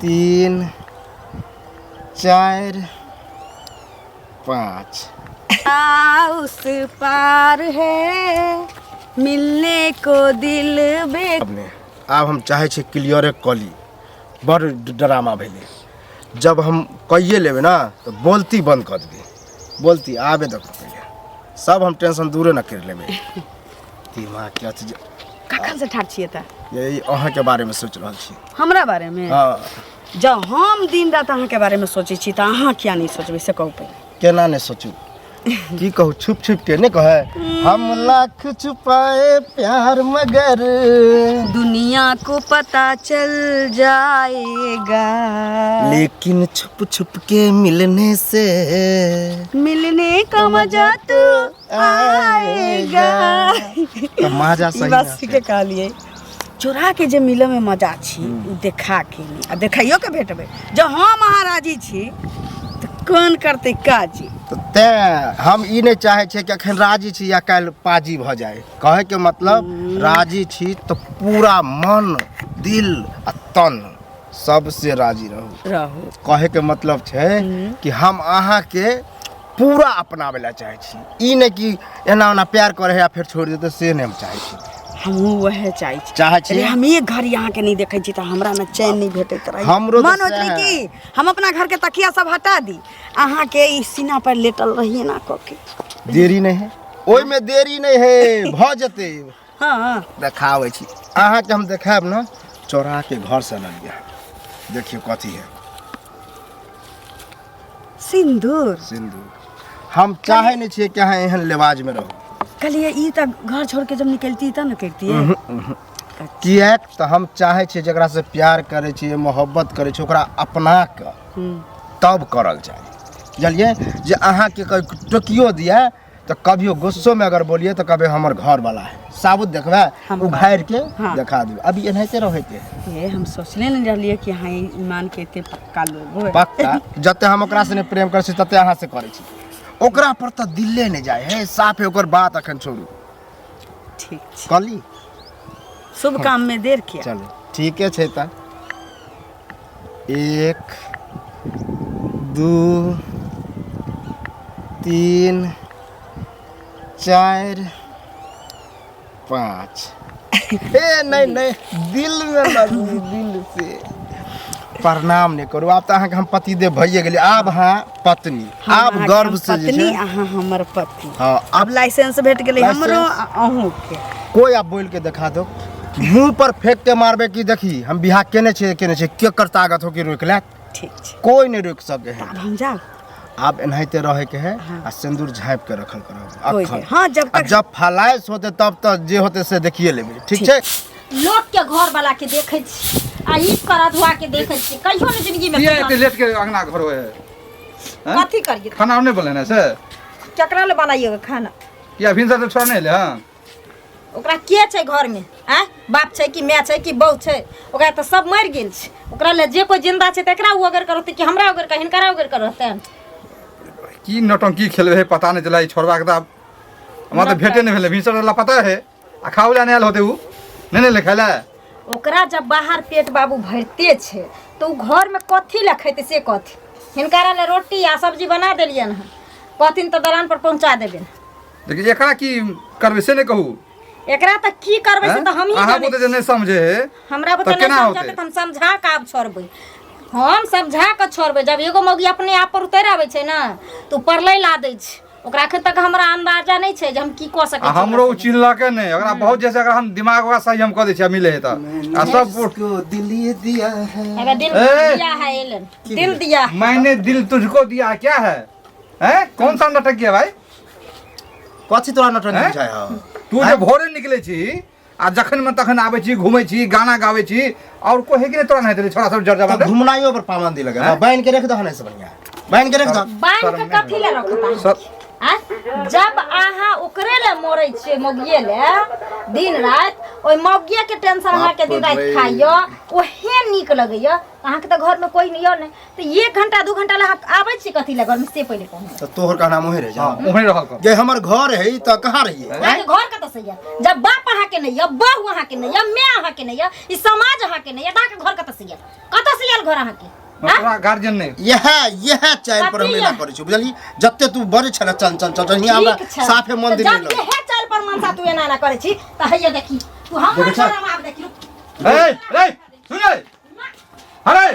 3 4 5 उस पार है मिलने को दिल बे। अब हम चाहे छे क्लियर कली बड़ ड्रामा भैले जब हम कहिए लेबे ना तो बोलती बंद कर देबे बोलती आबे देखो पहले सब हम टेंशन दूरे ना कर लेबे दिमाग क्या चीज कखन से ठाड़ छिए त यही अहाँ के बारे में सोच रहल छी हमरा बारे में। हाँ जब हम दिन रात अहाँ के बारे में सोचे छी त अहाँ क्या नहीं सोचबे से कहू पहले। केना ने सोचू की कहू छुप छुप के ने कहे हम लाख छुपाए प्यार मगर दुनिया को पता चल जाएगा लेकिन छुप छुप के मिलने से मिलने का मजा तो आएगा। तो मजा सही बस के कह लिए चोरा के जे मिले में मजा छी देखा के आ देखाइयो के भेटबे जब हम महाराजी छी तो कौन करते काजी। तो तैं हम ई नहीं चाहे छे कि अखन राजी छी या काल पाजी भ जाए कहे के मतलब राजी छी तो पूरा मन दिल आ तन सबसे राजी रहू कहे के मतलब छे कि हम अहाँ के पूरा अपनावे ला चाहे छी ई नहीं कि एना ओना प्यार करे या फिर छोड़ देते से नहीं हम चाहे छी हम वह चाहे छी हम एक घर यहाँ के नहीं देखे छी तो हमरा में चैन नहीं भेटत रही हमरो मन होत रही कि हम अपना घर के तकिया सब हटा दी अहाँ के ई सीना पर लेटल रहिए ना क के देरी नहीं है ओई में देरी नहीं है भ जते। हां देखावे छी अहाँ के हम देखाब ना चोरा के घर से ल लिया देखियो कथी है सिंदूर हम चाहे नहीं छे कि अहाँ एहन लेवाज में रहो कलिए ई त घर छोड़ के जब निकलती त न करती है किएक तो हम चाहे छे जकरा से प्यार करे छे मोहब्बत करे छे ओकरा अपना के तब करल जाए बुझलिए जे अहाँ के टोकियो दिया तो कभियो गुस्सो में अगर बोलिए तो कभी हमर घर वाला है साबुत देखबे उघार के दिखा देबे अभी एनाहिते रहे के ये हम सोचले न रहलिए कि हां ईमान के एते पक्का लोग हो पक्का जते हम ओकरा से प्रेम करे छी तते अहाँ से करे छी ओकरा पर तो दिल्ले नहीं जाए है साफ है ओकर बात अखन छोड़ू ठीक छै कली शुभ काम में देर किया चलो ठीक है छे त 1 2 3 4 5 ए नहीं दिल में लगू दिल से प्रणाम नहीं करू आप तो अहाँ के हम पति देव भइए गेली आब हाँ पत्नी आप गर्व से जे पत्नी अहाँ हमर पति हां अब लाइसेंस भेट गेलै हमरो अहू के कोई आप बोल के दिखा दो मुंह पर फेंक के मारबे की देखी हम बियाह केने छे के कर ताकत हो के रोक ले ठीक छै कोई नहीं रोक सके है अब हम जाओ आप एनाहिते रहे के है आ सिंदूर झाँप के रखल करो अखन हां जब फलाइस होते तब तो जे होते से देखिए लेबे ठीक छै लोग के घर वाला के देखे छी आ ई करा धुआ के देखे छी कहियो न जिंदगी में ये एते लेट के अंगना घर होए है कथी करिए खाना नहीं बोले ना से केकरा ले बनाइएगा खाना या भिनसर से छोड़ नहीं ले हां ओकरा के छै घर में हैं बाप छै कि माय छै कि बहू छै ओकरा त सब मर गेल छै ओकरा ले जे कोई जिंदा छै तकरा उ अगर करते कि हमरा अगर कहिन करा अगर करते की नौटंकी खेलबे है पता नहीं चला ई छोड़वा के त हमरा त भेटे नहीं भेले भिनसर वाला पता है आ खाउला नहीं आल होते उ नहीं ले खाला ओकरा जब बाहर पेट बाबू भरते छै तो उ घर में कथी ले खैते से कथी हिनकरा ले रोटी आ सब्जी बना देलियन हन कथिन त दलान पर पहुंचा देबे लेकिन एकरा की करबे से नहीं कहू एकरा त की करबे से त हम ही अहाँ बुते जे नहीं समझे है हमरा बुते नहीं समझे त हम समझा के आब छोड़बै हम समझा के छोड़बै जब एगो मौगी अपने आप पर उतर आबै छै ना तो परलै ला दै छै ओकरा अखन तक हमरा अंदाजा नहीं छै जे हम की क सकै छी हमरो चिल्ला के नहीं अगर बहुत जैसे अगर हम दिमाग वाला सही हम क दै छी मिले है त आ सब को दिल दिया है अबे दिल दिया है एलन दिल दिया मैंने दिल तुझको दिया क्या है हैं कौन सा नाटक किया भाई कथी तोरा नटन बुझाय ह तू जे भोरे निकले छी आ जखन में तखन आबै छी घूमै छी गाना गाबै छी और कोई है कि नहीं तोरा नहीं तेरे छोरा सब जर जमा घुमनाइयो पर पाबंदी लगे बांध के रख दो हने से बढ़िया बांध के रख दो बांध के कथी ले रखता जब आहा ओकरे ले मोरै छे मौगिए ले दिन रात ओइ मौगिया के टेंशन आहा के दिन रात खाइयो ओहे नीक लगैया आहा के त घर में कोई नहीं हो नहीं तो 1 घंटा 2 घंटा ला आबै छी कथी ले घर में से पहले कहूं तो तोहर का नाम ओहे रह जा ओहे रहल कर जे हमर घर है त कहां रहिए आके घर का त सही है जब बाप आहा के नहीं है बहू आहा के नहीं है मैं आहा के नहीं है ई समाज आहा के नहीं है ता के घर का त सही है कत सही घर अहाँ के तोरा गार्जियन ने यह चाइल पर हम ना करै छी बुझली जत्ते तू बड़े छला चल हियां हमरा साफे मंदिर ले लो जब हे चाइल पर मनसा तू एना करै छी त हैया देखी तू हम आब देखी ए सुन रे अरे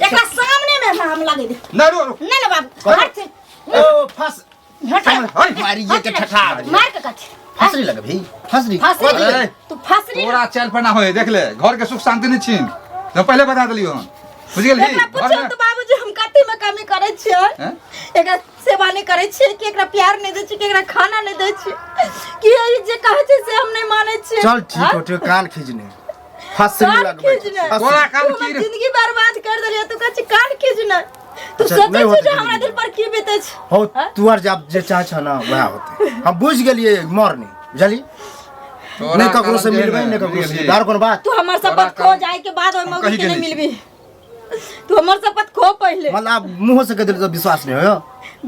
एकरा सामने में हम लगे दे ना रो नहीं बाबू हट से ओ फस मारी ये के ठठा मार के कट फसरी लगे भाई फसरी तू फसरी तोरा चल पर ना होए देख ले घर के सुख शांति नहीं छीन तो पहले बता देलियो बुझ गेली एकरा पूछो तो बाबूजी हम कते में कमी करै छियै एकरा सेवा नहीं करै छियै कि एकरा प्यार नहीं दै छियै कि एकरा खाना नहीं दै छियै कि ई जे कहै छै से हम नहीं मानै छियै चल ठीक होटे कान खींचने फसरी लगबे तोरा कान की जिंदगी बर्बाद कर देलियै तू कहै छी कान खींचना तू सोचै छी जे हमरा दिल पर की बीतै छै हो तू आर जब जे चाह छ ना वह होते हम बुझ गेलिए मरनी बुझली नहीं ककरो से मिलबे नहीं ककरो से दार कोन बात तू हमर शपथ खो जाए के बाद ओय मौगी के नहीं मिलबी तू हमर शपथ खो पहले मतलब मुंह से कह दिल तो विश्वास नहीं होयो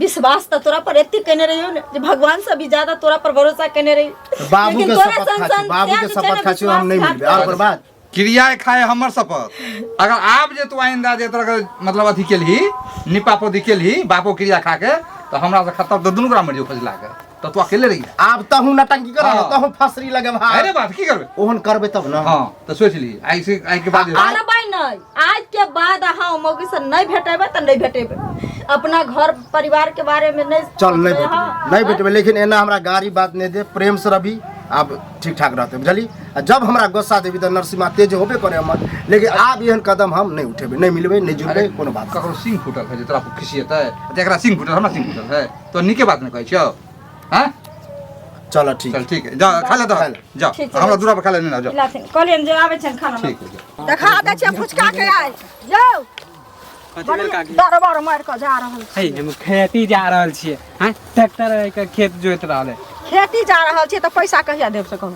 विश्वास तो तोरा पर एत्ते कने रहियो ने जे भगवान से भी ज्यादा तोरा पर भरोसा कने रही बाबू के शपथ खाची हम नहीं मिलबे और कोन बात क्रिया खाए हमर शपथ अगर आप जे तू आइंदा जे तोरा मतलब अथी केलही निपापो दिकेलही बापो क्रिया खा के तो हमरा से खत्म तो दुनु ग्राम मरियो फजला के तो तू अकेले रही आप तहु नटंकी कर तहु फसरी लगे भाई अरे बात की करबे ओहन करबे तब ना हां तो सोच ली आई के बाद अरे भाई नहीं आज के बाद हां मौगी से नहीं भेटेबे त नहीं भेटेबे अपना घर परिवार के बारे में नहीं चल नहीं भेटबे लेकिन एना हमरा गाड़ी बात नहीं दे प्रेम से रभी आप ठीक ठाक रहते बुझली जब हमरा गुस्सा देबी त नरसिम्हा तेज होबे करे हमर लेकिन आप एहन कदम हम नहीं उठेबे नहीं मिलबे नहीं जुड़बे कोनो बात ककरो सिंह फुटल है जे तोरा खुशी हेतै जेकरा सिंह फुटल हमरा सिंह फुटल है तो निके बात नहीं कहै छियो हां चल ठीक चल ठीक है जा खा ले तो जा हमरा दूरा पर खा ले ना जा कहलियन जे आबै छन खाना ठीक है देखा दै छियै फुचका के आइ जाउ दरबार मार के जा रहल है हम खेती जा रहल छियै हां ट्रैक्टर के खेत जोइत रहल है खेती जा रहल छियै त पैसा कहिया देब से कहू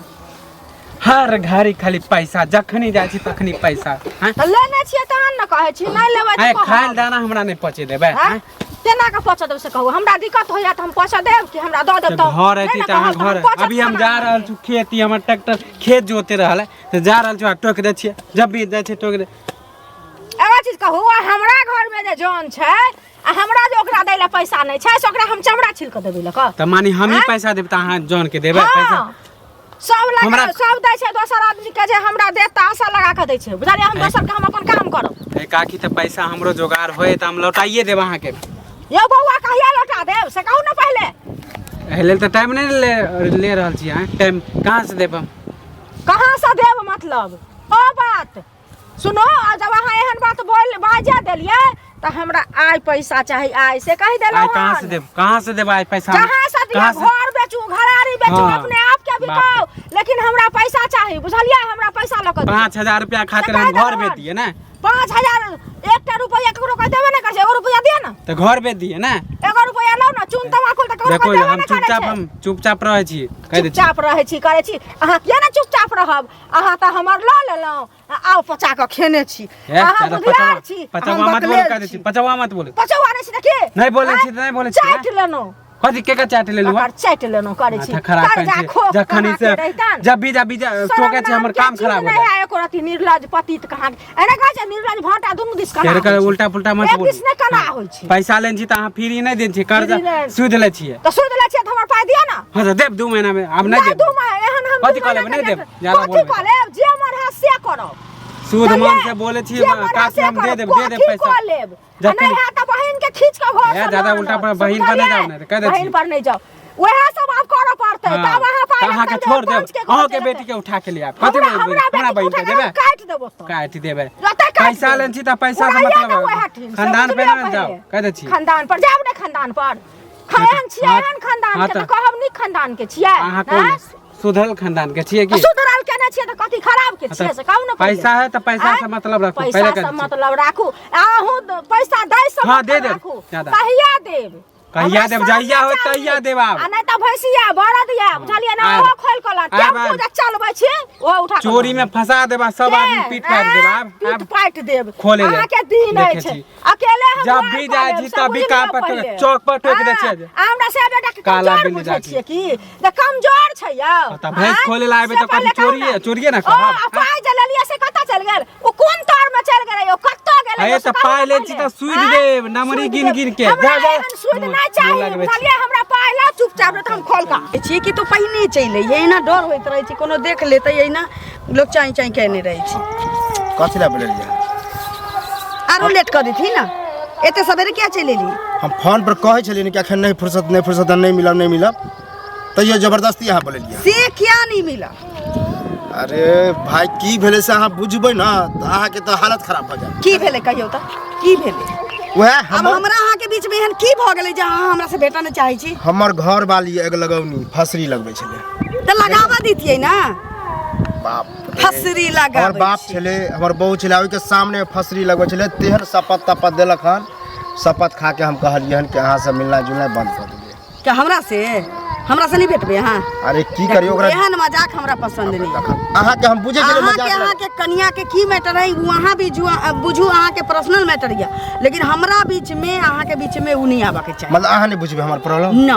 हर घड़ी खाली पैसा जखनी जाइ छी तखनी पैसा हां त लेने छियै तहन न कहै छी नहीं लेबै त कहू खाइल दाना हमरा नहीं पचे देबै हां केना के पचा देब से कहू हमरा दिक्कत होइया त हम पचा देब कि हमरा द देब त घर एती त अहाँ घर अभी हम जा रहल छी खेती हमर ट्रैक्टर खेत जोते रहल है त जा रहल छी टोक दै छियै जब भी जाइ छै टोक दे एगो चीज कहू हमरा घर में जे जौन छै आ हमरा जे ओकरा दै ला पैसा नहीं छै से ओकरा हम चमड़ा छिल के देबै लक त मानी हम ही पैसा देब त अहाँ जौन के देबै पैसा सब लगा सब दै छै दोसर आदमी के जे हमरा देत त आशा लगा के दै छै बुझलियै हम दोसर के हम अपन काम करब ए काकी त पैसा हमरो जोगार होए त हम लौटाइए देब अहाँ के ये बौआ कहिया लौटा देब से कहू न पहले एहिले त टाइम नहीं ले रहल छी हां टाइम कहां से देब हम कहां से देब मतलब ओ बात सुनो जब अहाँ एहन बात बोल बाजा देलिए त हमरा आइ पैसा चाहिए आइ से कहि देलौ कहां से देब आइ पैसा कहां से देब घर बेचू घरारी बेचू अपने आप के बिकाओ लेकिन हमरा पैसा चाहिए बुझलिए हमरा पैसा लक 5000 रुपया खातिर हम घर बेच दिए ना 5000 एकटा रुपया ककरो कह देबे न कर छै 1 रुपया दे ना त घर बेच दिए ना 1 रुपया लो ना चुन तमाकुल त ककरो देखो कह देबे हम चुपचाप रहै छी कह दे चुपचाप रहै छी करे छी अहाँ किया ना चुपचाप रहब अहाँ त हमर ल लेलौ आउ पचा के खेने छी अहाँ बुझियार छी पचवा मत बोल कह दे छी पचवा मत बोल पचवा नहीं छी देखी नहीं बोले छी नहीं बोले छी चाट लेनो कथि के चाट लेलु कर चाट लेनो करे छी खराब कर जखनी से जब भी टोके छी हमर काम खराब हो नहीं आए को रति निर्लज पतित कहां एने कह छै निर्लज भाटा दुनु दिस कना तेरे करे उल्टा पुल्टा मत बोल किसने कना होय छी पैसा लेन छी त अहाँ फ्री नहीं देन छी कर्ज सूद ले छी त सूद ले छी त हमर पाई दिया ना हां देब 2 महीना में अब नहीं देब 2 महीना एहन हम कथि कहले नहीं देब ज्यादा बोल कथि कहले जे मन है से करो सूद मन से बोले छी काकी हम दे देब पैसा नहीं है त बहिन के खींच के घर ए ज्यादा उल्टा पर बहिन पर नहीं जाओ ना कह दे छी बहिन पर नहीं जाओ वह सब आप करऽ पड़तै तब वहां पाई अहाँ के छोड़ देब अहाँ के बेटी के उठा के ले आब कथि बोल हमरा बहिन के देबे काट देबो त काट देबे पैसा लेन छी त पैसा से मतलब खानदान पे ना जाओ कह दे छी खानदान पर जाब ने खानदान पर खायन छियै एहन खानदान के त कहब नी खानदान के छियै अहाँ कोन सुधल खानदान के छियै कि सुधरल केने छियै त कथि खराब के छियै से कहू न पैसा है त पैसा से मतलब रखू पहले पैसा से मतलब राखू आहू पैसा दै से हां दे दे कहिया देब कहिया देब जहिया हो तहिया देब आब आ नहीं त भैंसिया बरद या बुझलिए ना ओ खोल कोला टेम्पू जे चलबै छी ओ उठा चोरी में फंसा देबा सब आदमी पीट फाड़ देब आब पीट फाड़ देब खोले ले अहाँ के दिन है छै अकेले हम जब भी जाय छी तब भी काम पर चौक पर ठोक दे छै हमरा से बेटा के काला कमजोर बिल बुझै जाती छियै की त कमजोर छै यौ त भैंस खोले ला आबे त कथि चोरिए ना कहब पाई जे लेलिए से कतऽ चल गेल ओ कोन तार में चल अरे तो पाय ले छी त सुई दे नमरी गिन गिन के जा जा सुध नहीं चाहिए बुझलिए हमरा पहला चुपचाप रह हम खोल का छी कि तो पहिने चले ये ना डर होइत रहे छी कोनो देख लेते ये ना लोग चाई चाई कहने रहे छी कथी ला बोलिए आरो लेट कर दी थी ना एते सवेरे क्या चले ली हम फोन पर कहे छलिए कि अखन नहीं फुर्सत नहीं मिलब तो ये जबरदस्ती यहाँ बोलिए से क्या नहीं मिला अरे भाई की भेले से अहाँ बुझबै ना तो अहाँ के तो हालत खराब भ जाए की भेले कहियो त की भेले वह अब हमरा अहाँ के बीच में एहन की भ गेलै जे अहाँ हमरा से भेटा न चाहै छी हमर घर वाली एग लगौनी फसरी लगबै छले त लगावा दीतियै ना बाप फसरी लगाबै हमर बाप छले हमर बहू छले ओइ के सामने फसरी लगबै छले तेहन शपथ तपत देलक हन शपथ खा के हम कहलिए हन कि अहाँ से मिलना जुलना बंद कर दिए क्या हमरा से नहीं भेटबे अहाँ अरे की करियो ओकरा एहन मजाक हमरा पसंद नहीं अहाँ के हम बुझे छले अहाँ के कन्या के की मैटर है वहाँ भी बुझू अहाँ के पर्सनल मैटर है लेकिन हमरा बीच में अहाँ के बीच में उ नहीं आबा के चाहिए मतलब अहाँ नहीं बुझबे हमर प्रॉब्लम ना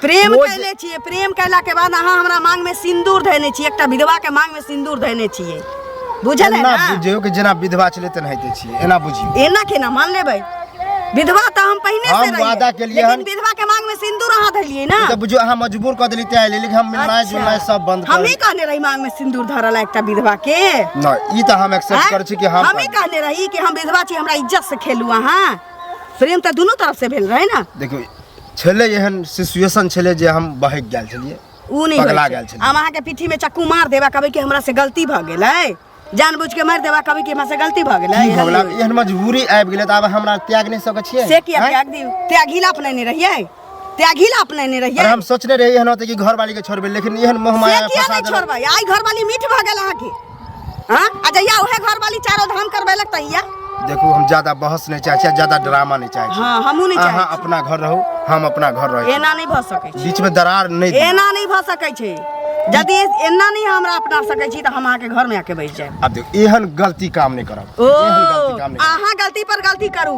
प्रेम कैले छिए प्रेम कैला के बाद अहाँ हमरा मांग में सिंदूर धैने छिए एकटा विधवा के मांग में सिंदूर धैने छिए बुझल है ना बुझियो कि जेना विधवा छले तेनाहिते छिए एना बुझियो एना केना मान लेबै विधवा त हम पहिने से रही वादा के लिए लेकिन विधवा के मांग में सिंदूर अहाँ धलिए ना तो बुझियो अहाँ मजबूर कर देली तै लेकिन हम मिलनाय जुलनाय सब बंद कर हम ही कहने रही मांग में सिंदूर धरला एकटा विधवा के ना ई त हम एक्सेप्ट कर छी कि हम ही कहने रही कि हम विधवा छी हमरा इज्जत से खेलू अहाँ प्रेम त दोनों तरफ से भेल रहे ना देखियो छले एहन सिचुएशन छले जे हम बहक गेल छलिए उ नहीं पगला गेल छलिए हम अहाँ के पीठी में चक्कू मार देबा कहबै कि हमरा से गलती भ गेलै जानबूझ के मार देबा कहबै कि हमरा से गलती भ गेलै की भगला एहन मजबूरी आबि गेलै त आब हमरा त्याग नहीं सकै छियै से किया त्याग दियो त्यागिला अपने रहिए त्यागिला अपने रहिए अरे हम सोचने रही एहन होते कि घर वाली के छोड़बे लेकिन एहन मोह माया से किया फंसा नहीं छोड़बै आई घर वाली मीठ भ गेल अहाँ के हां आ जइया ओहे घर वाली चारो धाम करबेलक तहिया देखो हम ज्यादा बहस नहीं चाहे छी ज्यादा ड्रामा नहीं चाहे छी हां हमहु नहीं चाहे अहाँ अपना घर रहू हम अपना घर रहै एना नहीं भ सकै छै बीच में दरार नहीं एना नहीं भ सकै छै यदि एना नहीं हमरा अपना सकै छी त हम अहाँ के घर में आके बैठ जाए अब देखो एहन गलती काम नहीं करब ओ एहन गलती काम नहीं अहाँ गलती पर गलती करू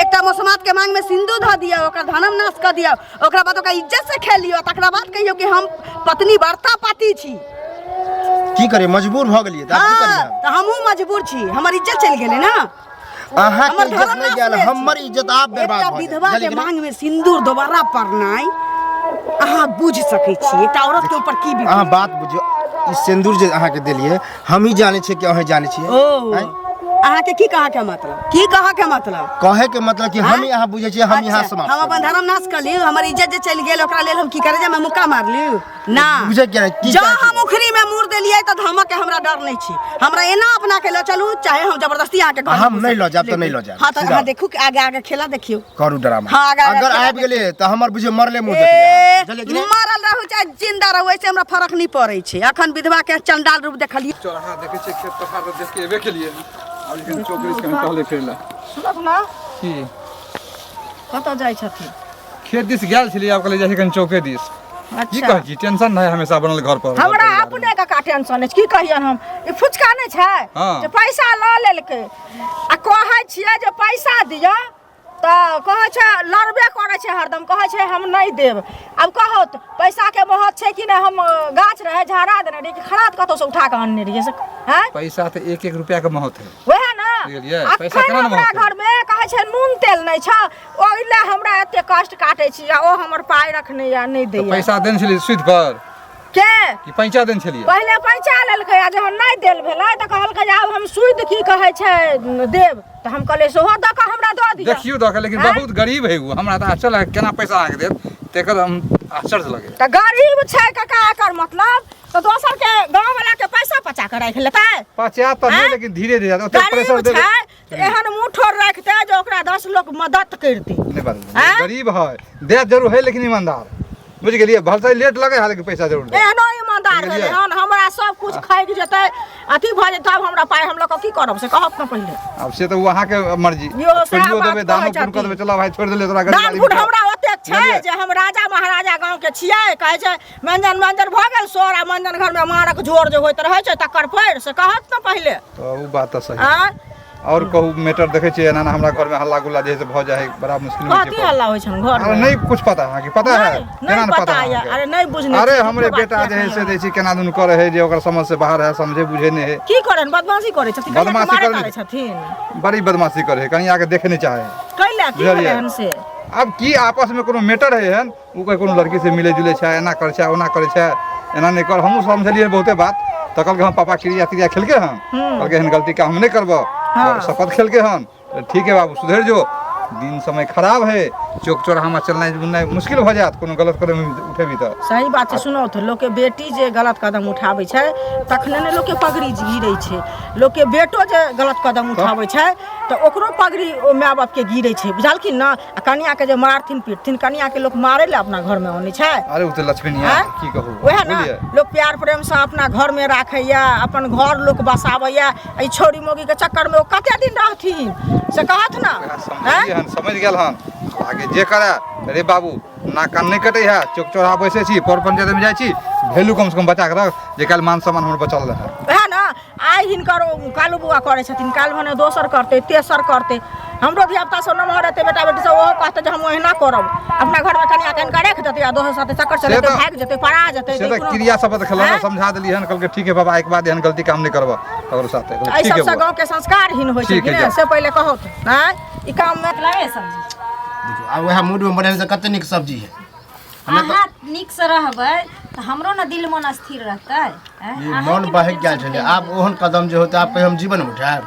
एकटा मौसमात के मांग में सिंदूर ध दिया ओकर धनम नाश क दिया ओकरा बाद ओकरा इज्जत से खेलियो तकरा बाद कहियो कि हम पत्नी वार्ता पाती छी की करे मजबूर भ गेलिए त की करिए त हमहु मजबूर छी हमर इज्जत चल गेलै ना अहाँ के हमर इज्जत धर्म नहीं गेल नाश हमर इज्जत आप बर्बाद एकटा भ विधवा गेल के मांग में सिंदूर दोबारा पड़नाइ अहाँ बुझ सकै छी एकटा औरत के ऊपर की बीत अहाँ बात बुझियो ई सिंदूर जे अहाँ के देलिए हम ही जाने छी कि अहाँ जाने छी ओ अहाँ के की कहा के मतलब कहे के मतलब कि हम ही अहाँ बुझे छी हम यहाँ समाप्त हम अपन धर्म नाश कर लियो हमर इज्जत जे चल गेल ओकरा लेल हम की करे जे मैं मुक्का मार लियो ना बुझे के की जो हम उखरी में मुर देलिए त धमक के हमरा डर नहीं छी हमरा एना अपना के ल चलू चाहे हम जबरदस्ती आके घर हम नहीं ल जाब त नहीं ल जाब हां त देखू आगे आगे खेला देखियो करू ड्रामा हाँ, अगर आबि गेले त हमर बुझे मरले मुंह देखिए मरल रहू चाहे जिंदा रहू ऐसे हमरा फर्क नहीं पड़े छै अखन विधवा के चंडाल रूप देखलिए चौराहा देखे छै खेत पथार देख के एबे केलिए अब लेकिन चौकरी से टहले फिरला सुनत ना की कत जाय छथिन खेत दिस गेल छलिए आब कहले जाइ छै कनि चौके दिस की कहै छी टेंशन नहीं हमेशा बनल घर पर हमरा अपने का टेंशन है की कहियन हम ई फुचका नहीं छै हाँ। जे पैसा ल लेलकै आ कहै छियै जे पैसा दिया त कहै छै लड़बे करै छै हरदम कहै छै हम नहीं देब अब कहो पैसा के महत्व छै कि नहीं हम गाछ रहे झाड़ा देने रही कि खराब कतौ से उठा के आनने रहिए से हैं पैसा त 1-1 रुपया के महत्व है वह ना बुझलियै? पैसा पैसा केना हमरा महत्व? घर में कहै छै नून तेल नहीं छै ओइला हमरा एते कष्ट काटै छी आ ओ हमर पाई रखने या नहीं तो दैया पैसा देन छलिए सुद पर के कि पैसा देन छलिए पहले पैसा लेलकै आ जहन नहीं देल भेलै त कहलकै जे आब हम सुद की कहै छै देब त हम कहले सोहो द के हमरा द दिया देखियो दक लेकिन बहुत गरीब है वो हमरा त आश्चर्य लगे केना पैसा आके देत तेकर हम आश्चर्य लगे त गरीब छै कका एकर मतलब तो दोसर के गांव वाला के पैसा पचा के राख लेतै पचा त नहीं लेकिन धीरे धीरे ओते प्रेशर गरीब दे छै त एहन मुठो रखते जे ओकरा 10 लोग मदद करते नहीं बात गरीब है दे जरूर है लेकिन ईमानदार बुझ गेलिए भलसे लेट लगे है लेकिन पैसा जरूर दे एहनो ईमानदार भेलै हन हमरा सब कुछ खाइ जेतै अथी भ जेतै तब हमरा पाइ हम लोग की करब से कहब न पहिले अब से तो वहां के मर्जी यो सएह छोड़ियो बात देबे दानो कहै पूर्ण कर देबे छथिन। चला भाई छोड़ देले तोरा गरीब दान गुण हमरा ओते छै जे हम राजा महाराजा गांव के छियै कहै छै मंजन भ गेल सोर आ मंजन घर में मारक जोर जे होइत रहै छै तकर पैर से कहत न पहिले तो उ बात तो सही आ और कहू मैटर देखे छियै एना हमरा घर में हल्ला गुल्ला जैसे भ जाए बड़ा मुश्किल में कथी हल्ला होइ छन घर अरे में नहीं कुछ पता है कि पता है नहीं पता है अहाँके? अरे नहीं बुझने अरे छी, हमरे की बेटा बात जे किया है से कहियो? दै छी केना दुन करे है जे ओकर समझ से बाहर है समझे बुझे नहीं है की करन बदमाशी करे छथिन कहिया बदमाशी मारे करे- करे छथिन बड़ी बदमाशी करे है कहीं आके देखे नहीं चाहे कैला की बुझलियै? करे से अब की आपस में कोनो मैटर है हन उ कोई कोनो लड़की से मिले जुले छै एना करे छै ओना करे छै एना नहीं कर हमहू समझलिए बहुते बात तो कल के हम पापा क्रिया क्रिया खेलके हन कल के हन गलती का हम नहीं करबो और शपथ खेलके हन तो ठीक है बाबू सुधर जो दिन समय खराब है चौक चौराहा में चलना बुलना मुश्किल हो जात कोनो गलत कदम उठेबी तो सही बात छै सुनो तो लोग के बेटी जे गलत कदम उठाबै छै तखने ने लोग के पगड़ी गिरै छै लोग के बेटो जे गलत कदम उठाबै छै तो ओकरो पगड़ी ओ माय बाप के गिरै छै बुझलखिन ना आ कनिया के जे मारथिन पीटथिन कनिया के लोग मारे ले अपना घर में आनै छै अरे उ तो लक्ष्मीनिया हैं? की कहू वएह ना बुझलियै? लोग प्यार प्रेम से अपना घर में राखैया अपन घर लोग बसाबैया ई छोरी मोगी के चक्कर में ओ कते दिन रहथिन से कहत ना समझिए हन समझ गेल हन आगे जे करे अरे बाबू ना कान नहीं कटे है चौक चौराहा बैसे छी पर पंचायत में जाय छी वैल्यू कम से कम बचा के रख जे काल मान सम्मान हमर बचल रहे वएह ना आइ हिनकर ओ कालू बुआ करे छथिन काल भने दोसर करते तेसर करते हमरो धियापुता सब नमहर रहते बेटा बेटी सब ओहो कहते जे हम ओहिना करब अपना घर में कनिया कन के रख देते आ दोसर साथे चक्कर चलेते तो- भाग जेते परा जेते से तो क्रिया शपथ खेला समझा देली हन कल के ठीक है बाबा एक बार एहन गलती काम नहीं करबा तोर साथे कहलियै, एहि ठीक है सबसे बुआ। गांव के संस्कारहीन होइ छै ठीक कि है, ने जाओ। से पहिले कहो हैं ई काम में लगे सब्जी देखियो आब वएह मूड में बनल से कते नीक सब्जी है अहाँ नीक से रहबै तो हमरो न दिल मन स्थिर रहतै हैं? ये अहाँ मन के बहक दिल गेल से छलै स्थिर आब ओहन कदम जे होते आब कहीं हम जीवन में उठाएब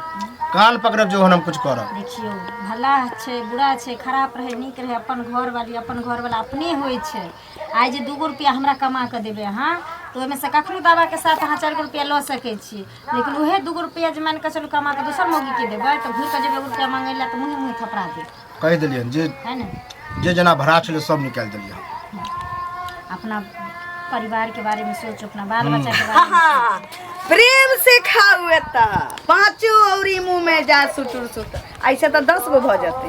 कान पकड़ब जो हम कुछ करब देखियो भला छै बुरा छै खराब रहे नीक रहे अपन घर वाली अपन घर वाला अपने होइ छै आइ जे 2 रुपया हमरा कमा के देबै अहाँ तो ओहिमे से कखनो दावा के साथ अहाँ 4 रुपया लऽ सकै छी लेकिन उहे 2 रुपया जे मान के चलू कमा के दोसर मौगी के देबै तो घुर के जेबै 1 रुपया मांगे ला तो मुँह मुँह थपड़ा दे कह देलियन जे है ना जे जना भरा छलै सब निकाल देलियन अपना परिवार के बारे में सोचो अपना बाल बच्चा के बारे में हाँ, प्रेम से खाओ एता पांचों औरी मुंह में जा सुटुर सुटुर ऐसे तो 10 गो भ जते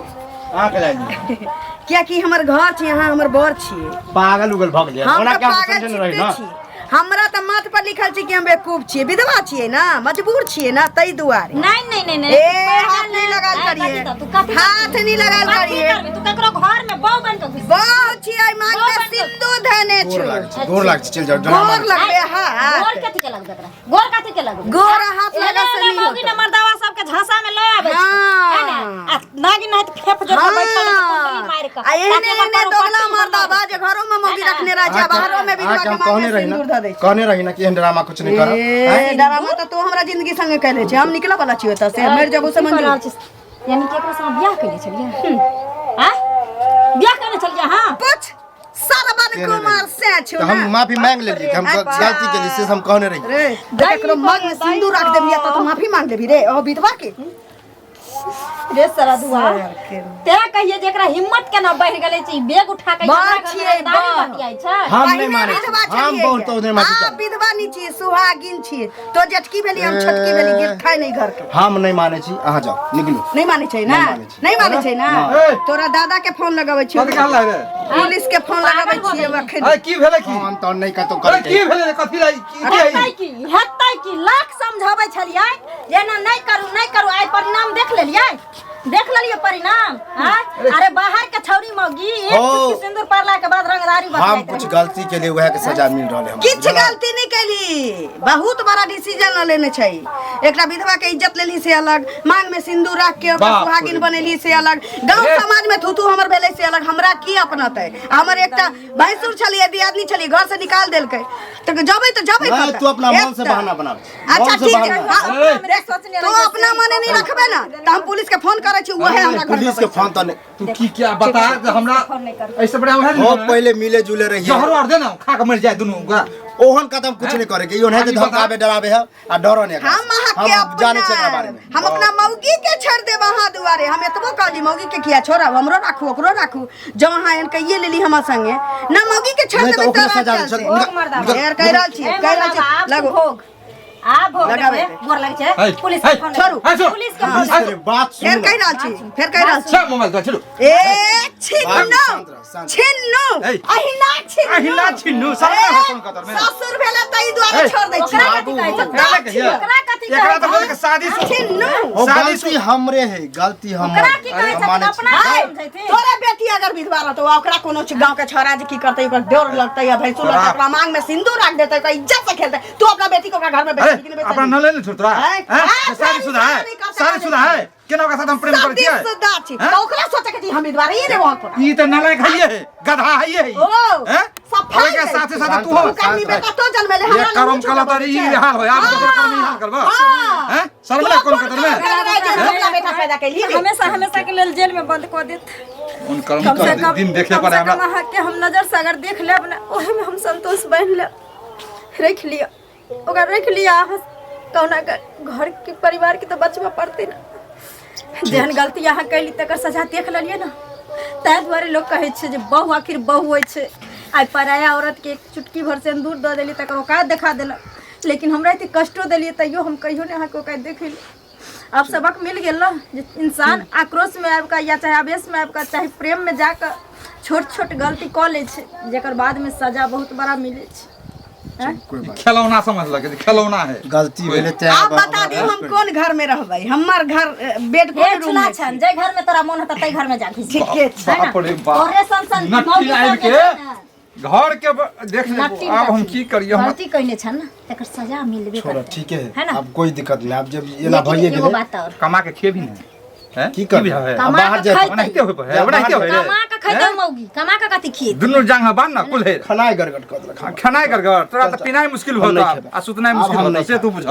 अहाँ के लाइन क्या कि हमर घर छी यहाँ हमर बर छिए पागल उगल भग गेल हम ओना तो क्या पागल समझे रही छिते ना छी हमरा तो माथ पर लिखल छी कि हम बेवकूफ छिए विधवा छिए ना मजबूर छिए ना तई दुआरे नहीं ए हाथ नहीं लगाल करिए हाथ नहीं लगाल करिए तू ककरो घर में बहू बन के घुस बहुत छिए मांग में सिंदू धने छु गोर लाग चल जाओ गोर लगबे गोर हाथ कथी के लग जकरा गोर कथी के लग गोर हाथ लगा से नहीं मौगी न मर्दावा सब के झांसा में ले आवे हाँ। है ना आ नागिन नहीं तो फेफ जो बैठल है तो कुंडली मार के आ एहने दोगला मर्दा बा जे घरों में मौगी रखने रह जा बाहरों में विधवा के मांग में सिंदूर ध दे कहने रही ना कि एहन ड्रामा कुछ नहीं करब ए डरामा तो तू हमरा जिंदगी संगे कहले छे हम निकला वाला छिए त से मर जबो से मंजूर यानी कि एकरा संग बियाह कइले छलिए हां बियाह करने चलिए हां कुछ सरबन कुमार से छु तो हम माफी मांग लेली कि हम गलती केली से हम कहने रही रे देखरो मांग में सिंदूर रख देबिया त माफी मांग लेबी रे ओ विधवा के रे सारा दुआ तेरा कहिए जेकरा हिम्मत के न बढ़ गेले छी बैग उठा के बात छिए, बात। बतियाई छै हम नहीं माने हम बहुत तो नहीं माने हां विधवा नी छिए सुहागिन छिए तो जेठकी भेली हम छटकी भेली गिर खाए नहीं घर के हम नहीं माने छी अहाँ जाओ निकलू नहीं माने छै ना नहीं माने छै ना तोरा दादा के फोन लगाबै छी कथी कहला रे पुलिस के फोन लगाबै छी अखन अरे की भेले की हम तो नहीं कतो अरे करे की भेले कथी लाई की हेतै की लाख समझाबै छलियै जे ना नहीं करू आइ परिणाम देख लेलियै देख लेलिए परिणाम हां अरे बाहर के छौरी मौगी एक चुटकी सिंदूर पड़ला के बाद रंगदारी हम बदलाइत कुछ गलती के लिए वह के सजा मिल रहा है किछ गलती नहीं कैली बहुत बड़ा डिसीजन लेने छै एकटा विधवा के इज्जत लेली से अलग मांग में सिंदूर रख के ओकरा बाप सुहागिन रे। बनेली से अलग गांव अरे। समाज में थूथू हमर भेले से अलग हमरा की अपनाते हमर एकटा भैंसुर छलिए दियादनी छलिए घर से निकाल देलकै तो जबै नहीं, तू अपना मन से बहाना बना अच्छा मन से ठीक बहाना है बना। हाँ, तू अपना मने नहीं रखबे ना तो हम पुलिस के फोन करे छी वहे हमरा घर पुलिस के फोन तो नहीं तू की क्या बता हमरा ऐसे बड़ा है हो पहले मिले जुले रहिए जहर और दे ना खा के मर जाए दोनों का ओहन कदम कुछ नहीं करे के यो नहीं धमकावे डरावे है आ डरो नहीं हम अहाँ के हम जाने छै एकरा बारे में हम अपना मौगी के छोड़ दे वहां दुआरे हम एतबो कहली मौगी के किया छोड़ा हमरो राखू ओकरो राखू जो वहां एन कहिए लेली हमरा संगे ना मौगी के छोड़ नहीं देबे तो ओकरा तो सजा चलते। निकल- यार कह रहल छी लगो आ भोग लगाबे देबे गोर लाग छै है, पुलिस है, के फोन छोड़ू। पुलिस के फोन अरे बात सुन फेर कहि रहल छी फेर कहि रहल छी सब मोबाइल तो चलो ए छिन्नु शांत रह, शांत रह। छिन्नु ए, अहिना छिन्नु अहिना छिन्नु, सामने हो कोन कतर में। ससुर भेले तै दुआरे ए, छोड़ दै छी ओकरा कथी कहै छै पहले कहिए ओकरा कथी एकरा कहै तो बोले के शादी छिन्नु ओ शादी गलती हमरे है, गलती हमर ओकरा की कहै छै माने अपना छी। समझैथिन तोरे बेटी अगर विधवा रहतो ओकरा कोनो गांव के छोरा जे की करतै ओकर डर लगतै या भैंसुर लगतै ओकरा मांग में सिंदूर राख देतै ओकरा इज्जत से खेलतै तू अपना बेटी को ओकरा घर में बेच अरे अपना न ले ले छोड़ तोरा हैं? हैं शादीशुदा है शादीशुदा है केना का साथ हम प्रेम करती है सदा छी तो ओकरा सोचे के हम विधवा रही रे वहां पर ई त नालायक है गधा है ओ हैं सफाई के साथे साथे तू हो कमी बेटा तो जन्मेले ये करम कला तो ई हाल हो आप दूसरा करम ई हाल करबो हैं शर्म ले कोन कतर में बेटा पैदा कैली हमेशा हमेशा के लेल जेल में बंद कर देत उन कर्म कर दिन देखे पड़े हमरा अहाँ के हम नजर से अगर देख लेब ना ओहे में हम संतोष बन ले रख लिया ओकरा रख लिया अहाँ कौना घर के परिवार के तो बचबा पड़ते ना जेहन गलती अहाँ कैली तकर सजा देख लेलिए ना ताहि दुआरे लोग कहै छै जे बहु आखिर बहु होइ छै आइ पराया औरत के एक चुटकी भर सिंदूर दऽ देली तकर औकात देखा देलक लेकिन हमरा एते कष्टो देलिए तैयो हम कहियो ने अहाँके औकात देखली अब सबक मिल गेल ना जे इंसान आक्रोश में आबि कऽ या चाहे आवेश में आबि कऽ चाहे प्रेम में जाकर छोट छोट गलती कऽ लै छै जेकर बाद में सजा बहुत बड़ा मिलै छै खिलौना समझ लगे खेलौना है गलती भेले ते आप बता दी हम कोन घर में रहबै हमर घर बेड हे कोन रूम चुला में छन जे घर में तोरा मन होता तै घर में जाके ठीके छै बाप रे बाप तोरे संसन नट्ठी आबि के घर के देख ले अब हम की करिए हम गलती कइने छन ना तकर सजा मिलबे छोड़ो करतै ठीक है है ना? अब कोई दिक्कत नहीं अब जब ये ना भइए लेकिन एगो गेले बात और कमा के खेबी नहीं हैं की कर बुझा है कमा बाहर के जाए खैतै। बनाइते होय है बनाइते होय कमा के खैतै मौगी कमा के कथी खिएतै दुनु जांग बान ना कुल है खनाय गड़गड़ कर देलक खानाय कर तोरा तो पिनाय मुश्किल हम नहीं होता खेबै। आ सुतनाय अब मुश्किल हम होता नहीं से तू बुझ